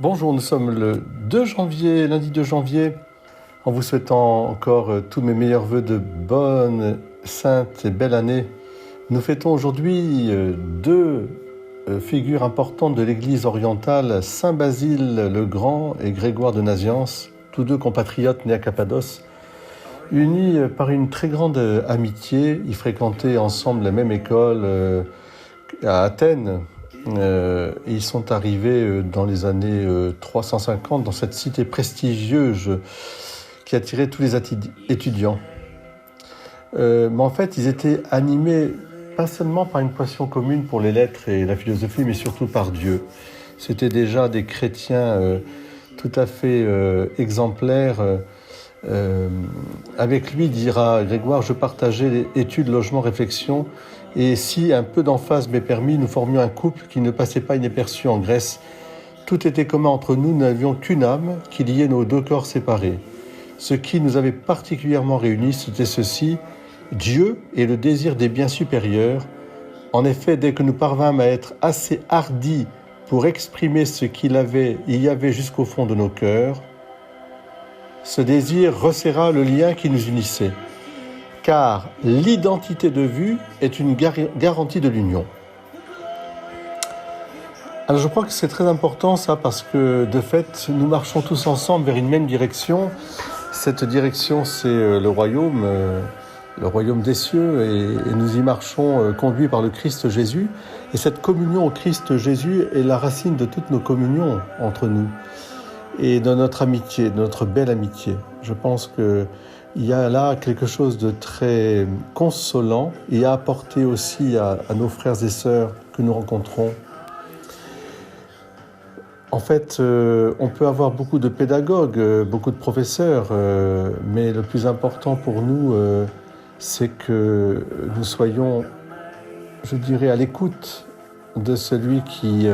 Bonjour, nous sommes le 2 janvier, lundi 2 janvier, en vous souhaitant encore tous mes meilleurs vœux de bonne, sainte et belle année. Nous fêtons aujourd'hui deux figures importantes de l'Église orientale, Saint Basile le Grand et Grégoire de Nazianze, tous deux compatriotes nés à Cappadoce, unis par une très grande amitié. Ils fréquentaient ensemble la même école à Athènes. Ils sont arrivés dans les années 350 dans cette cité prestigieuse qui attirait tous les étudiants. Mais en fait, ils étaient animés pas seulement par une passion commune pour les lettres et la philosophie, mais surtout par Dieu. C'était déjà des chrétiens tout à fait exemplaires. Avec lui, dira Grégoire, je partageais les études, logement, réflexion, et si un peu d'emphase m'est permis, nous formions un couple qui ne passait pas inaperçu en Grèce. Tout était commun entre nous, nous n'avions qu'une âme qui liait nos deux corps séparés. Ce qui nous avait particulièrement réunis, c'était ceci, Dieu et le désir des biens supérieurs. En effet, dès que nous parvînmes à être assez hardis pour exprimer ce qu'il y avait jusqu'au fond de nos cœurs, ce désir resserra le lien qui nous unissait. Car l'identité de vue est une garantie de l'union. Alors je crois que c'est très important ça, parce que de fait, nous marchons tous ensemble vers une même direction. Cette direction, c'est le royaume des cieux, et nous y marchons conduits par le Christ Jésus. Et cette communion au Christ Jésus est la racine de toutes nos communions entre nous et de notre amitié, de notre belle amitié. Je pense qu'il y a là quelque chose de très consolant et à apporter aussi à nos frères et sœurs que nous rencontrons. En fait, on peut avoir beaucoup de pédagogues, beaucoup de professeurs, mais le plus important pour nous, c'est que nous soyons, je dirais, à l'écoute de celui qui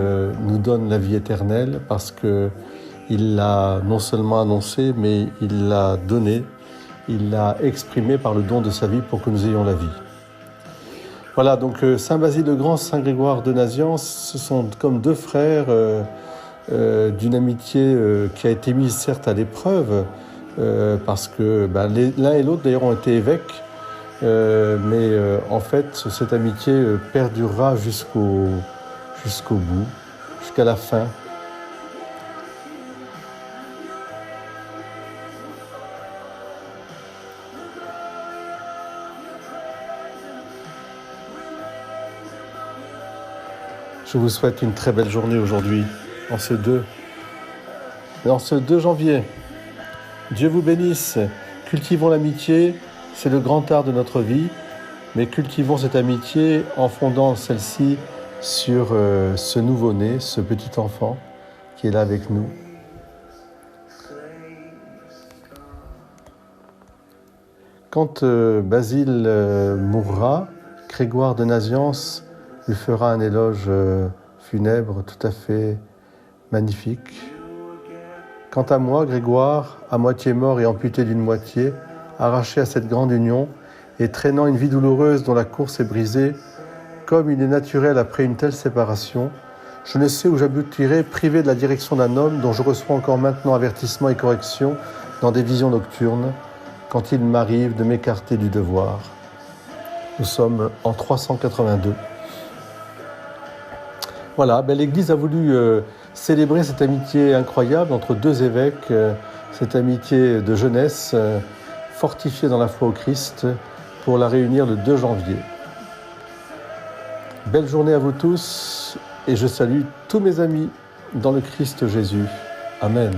nous donne la vie éternelle, parce qu'il l'a non seulement annoncé, mais il l'a donné, il l'a exprimé par le don de sa vie pour que nous ayons la vie. Voilà, donc Saint Basile le Grand, Saint Grégoire de Nazianze, ce sont comme deux frères d'une amitié qui a été mise certes à l'épreuve, parce que l'un et l'autre d'ailleurs ont été évêques, mais en fait cette amitié perdurera jusqu'au bout, jusqu'à la fin. Je vous souhaite une très belle journée aujourd'hui, en ce 2 janvier. Dieu vous bénisse. Cultivons l'amitié, c'est le grand art de notre vie, mais cultivons cette amitié en fondant celle-ci sur ce nouveau-né, ce petit enfant qui est là avec nous. Quand Basile mourra, Grégoire de Nazianze lui fera un éloge funèbre tout à fait magnifique. Quant à moi, Grégoire, à moitié mort et amputé d'une moitié, arraché à cette grande union et traînant une vie douloureuse dont la course est brisée, comme il est naturel après une telle séparation, je ne sais où j'aboutirai, privé de la direction d'un homme dont je reçois encore maintenant avertissement et correction dans des visions nocturnes, quand il m'arrive de m'écarter du devoir. Nous sommes en 382. Voilà, l'Église a voulu célébrer cette amitié incroyable entre deux évêques, cette amitié de jeunesse, fortifiée dans la foi au Christ, pour la réunir le 2 janvier. Belle journée à vous tous, et je salue tous mes amis dans le Christ Jésus. Amen.